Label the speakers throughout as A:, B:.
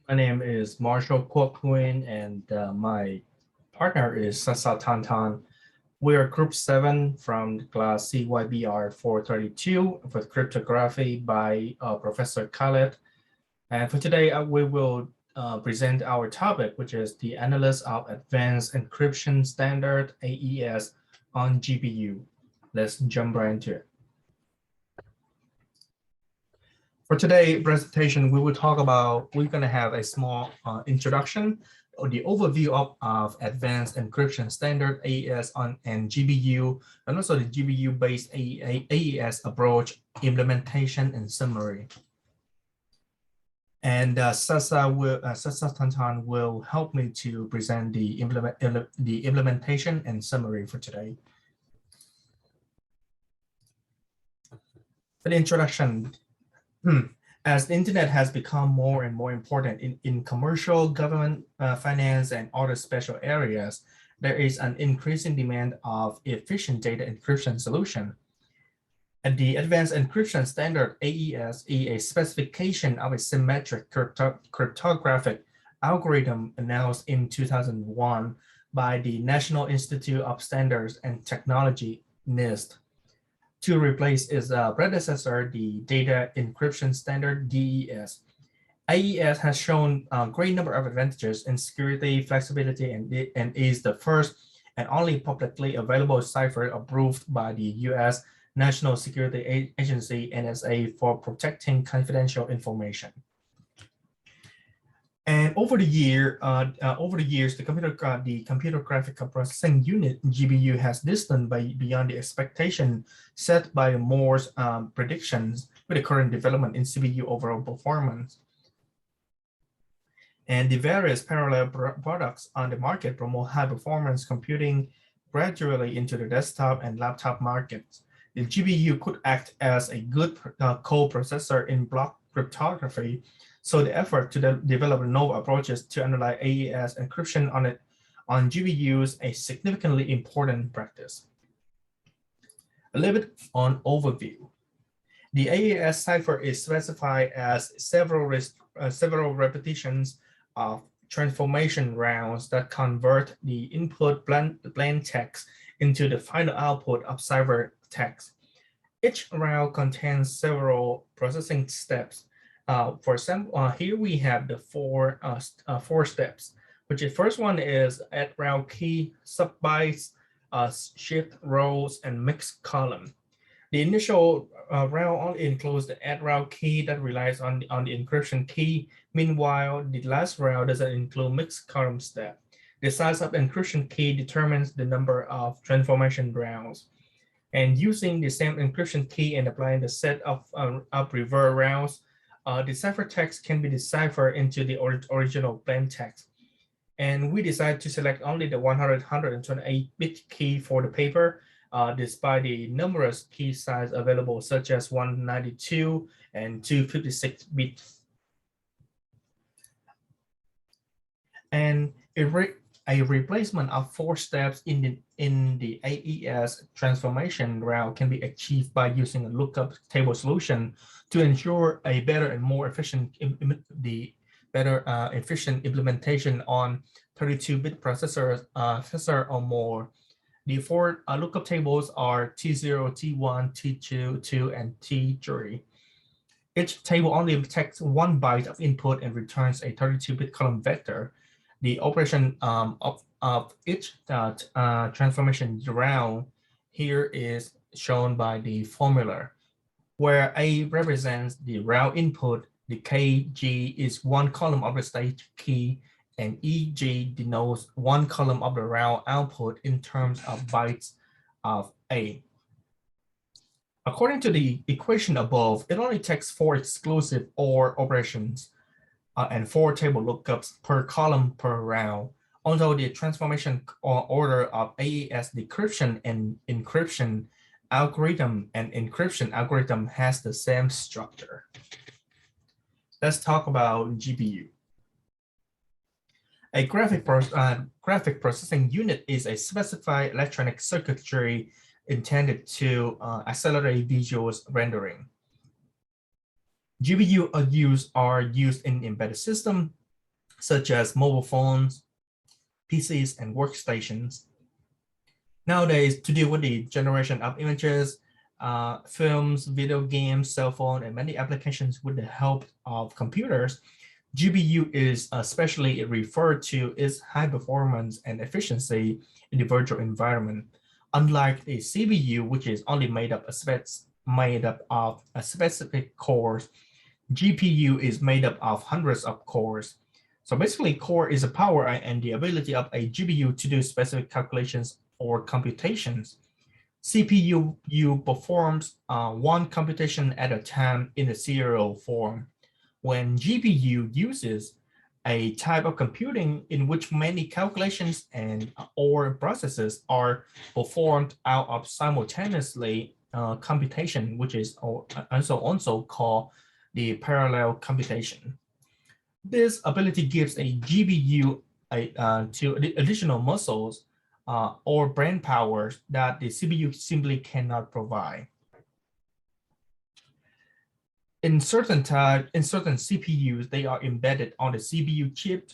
A: My name is Marshall Kwok Nguyen, and my partner is Sasa Tantan. We are Group 7 from the class CYBR432 with cryptography by Professor Khaled. And for today, we will present our topic, which is the Analyst of Advanced Encryption Standard AES on GPU. Let's jump right into it. For today's presentation, we're going to have a small introduction or the overview of advanced encryption standard AES and GPU, and also the GPU-based AES approach, implementation, and summary. And Sasa Tantan will help me to present the implementation and summary for today. For the introduction, as the internet has become more and more important in commercial, government, finance, and other special areas, there is an increasing demand of efficient data encryption solution. And the Advanced Encryption Standard AES is a specification of a symmetric cryptographic algorithm announced in 2001 by the National Institute of Standards and Technology, NIST, to replace its predecessor, the Data Encryption Standard, DES. AES has shown a great number of advantages in security, flexibility, and is the first and only publicly available cipher approved by the U.S. National Security Agency, NSA, for protecting confidential information. And over the years, the computer graphic processing unit (GPU) has distanced beyond the expectation set by Moore's predictions with the current development in CPU overall performance. And the various parallel products on the market promote high-performance computing gradually into the desktop and laptop markets. The GPU could act as a good co-processor in block cryptography, so the effort to develop novel approaches to analyze AES encryption on GPUs a significantly important practice. A little bit on overview. The AES cipher is specified as several repetitions of transformation rounds that convert the input plain text into the final output of cipher text. Each round contains several processing steps. For example, here we have the four steps, which the first one is add round key, subbytes, shift rows, and mix column. The initial round only includes the add round key that relies on the encryption key. Meanwhile, the last round doesn't include mix column step. The size of encryption key determines the number of transformation rounds. And using the same encryption key and applying the set of reverse rounds, the ciphertext can be deciphered into the original plain text. And we decided to select only the 128-bit key for the paper, despite the numerous key sizes available, such as 192 and 256 bits. And a replacement of 4 steps in the AES transformation route can be achieved by using a lookup table solution to ensure a better and more efficient efficient implementation on 32-bit processors or more. The 4 lookup tables are T0, T1, T2, 2, and T3. Each table only detects 1 byte of input and returns a 32-bit column vector. The operation of each transformation round here is shown by the formula, where A represents the round input, the KG is 1 column of the stage key, and EG denotes 1 column of the round output in terms of bytes of A. According to the equation above, it only takes 4 exclusive OR operations and 4 table lookups per column per round, although the transformation order of AES decryption and encryption algorithm and encryption algorithm has the same structure. Let's talk about GPU. A graphic processing unit is a specified electronic circuitry intended to accelerate visual rendering. GPU are used in embedded system, such as mobile phones, PCs, and workstations. Nowadays, to deal with the generation of images, films, video games, cell phone, and many applications with the help of computers, GPU is especially referred to its high performance and efficiency in the virtual environment. Unlike the CPU, which is only made up of a specific cores, GPU is made up of hundreds of cores. So basically, core is the power and the ability of a GPU to do specific calculations or computations. CPU performs one computation at a time in a serial form. When GPU uses a type of computing in which many calculations and or processes are performed out of simultaneously computation, which is also called the parallel computation. This ability gives a GPU to additional muscles or brain powers that the CPU simply cannot provide. In certain CPUs, they are embedded on the CPU chip,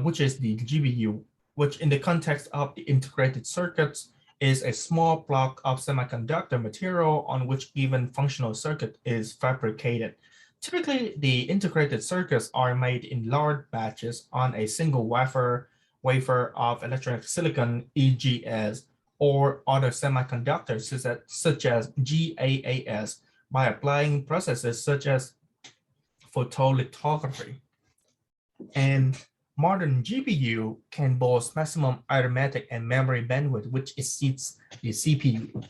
A: which is the GPU, which in the context of the integrated circuits is a small block of semiconductor material on which given functional circuit is fabricated. Typically, the integrated circuits are made in large batches on a single wafer of electronic silicon, EGS, or other semiconductors such as GAAS, by applying processes such as photolithography. And modern GPU can boast maximum arithmetic and memory bandwidth, which exceeds the CPU.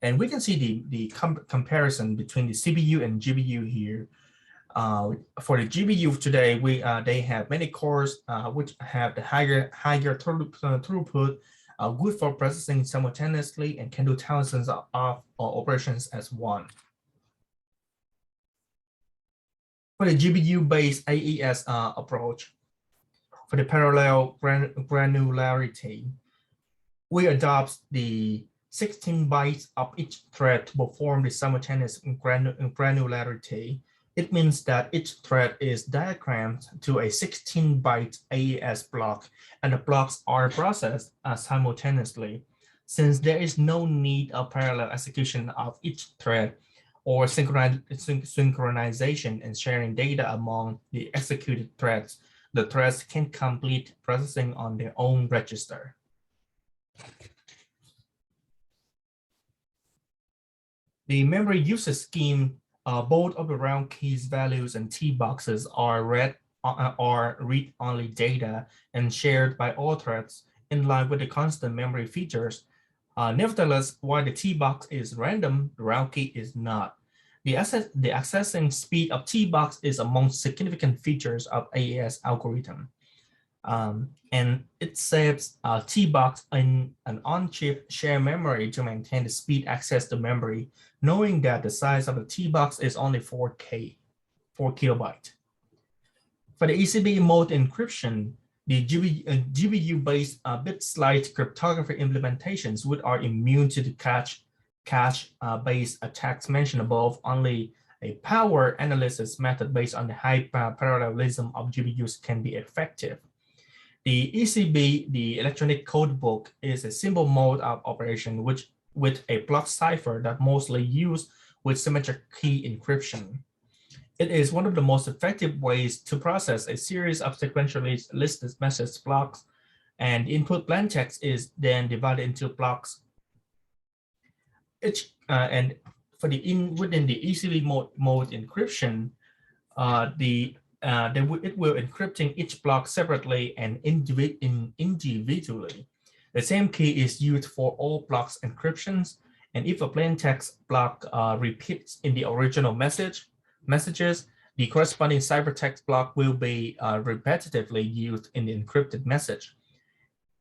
A: And we can see the comparison between the CPU and GPU here. For the GPU today, they have many cores which have the higher throughput, good for processing simultaneously, and can do thousands of operations as one. For the GPU-based AES approach, for the parallel granularity, we adopt the 16 bytes of each thread to perform the simultaneous granularity. It means that each thread is diagrammed to a 16-byte AES block, and the blocks are processed simultaneously. Since there is no need of parallel execution of each thread or synchronization and sharing data among the executed threads, the threads can complete processing on their own register. The memory usage scheme, both of around keys, values, and T boxes are read-only data and shared by all threads in line with the constant memory features. Nevertheless, while the T box is random, the round key is not. The accessing speed of T box is among significant features of AES algorithm. And it saves T box in an on-chip shared memory to maintain the speed access to memory, knowing that the size of the T box is only 4 kilobyte. For the ECB mode encryption, the GPU-based bit-slice cryptography implementations which are immune to the cache-based attacks mentioned above. Only a power analysis method based on the high parallelism of GPUs can be effective. The ECB, the electronic code book, is a simple mode of operation with a block cipher that mostly used with symmetric key encryption. It is one of the most effective ways to process a series of sequentially listed message blocks, and input plain text is then divided into blocks. And for within the ECB mode encryption, it will encrypting each block separately and individually. The same key is used for all blocks encryptions, and if a plain text block repeats in the original messages, the corresponding ciphertext block will be repetitively used in the encrypted message.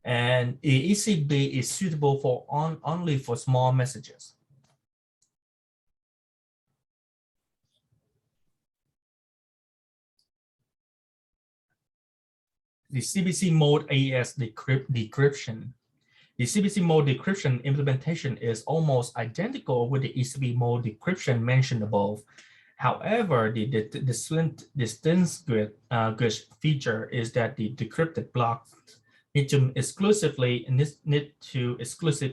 A: And the ECB is suitable for only for small messages. The CBC mode AES decryption. The CBC mode decryption implementation is almost identical with the ECB mode decryption mentioned above. However, the distinguished feature is that the decrypted blocks need to exclusively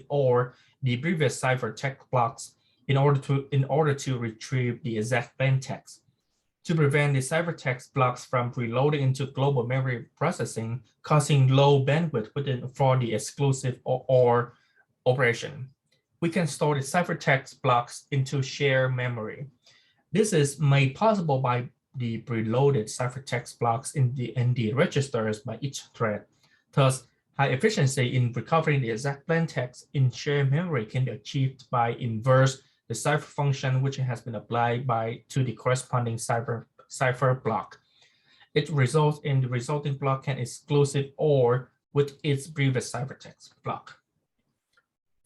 A: or the previous ciphertext blocks in order to retrieve the exact plain text. To prevent the ciphertext blocks from preloading into global memory processing, causing low bandwidth for the exclusive or operation, we can store the ciphertext blocks into shared memory. This is made possible by the preloaded ciphertext blocks in the registers by each thread. Thus, high efficiency in recovering the exact plain text in shared memory can be achieved by inverse the cipher function which has been applied to the corresponding cipher block. It results in the resulting block can exclusive or with its previous ciphertext block.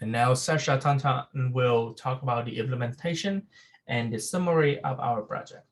A: And now Sasha Tantan will talk about the implementation and the summary of our project.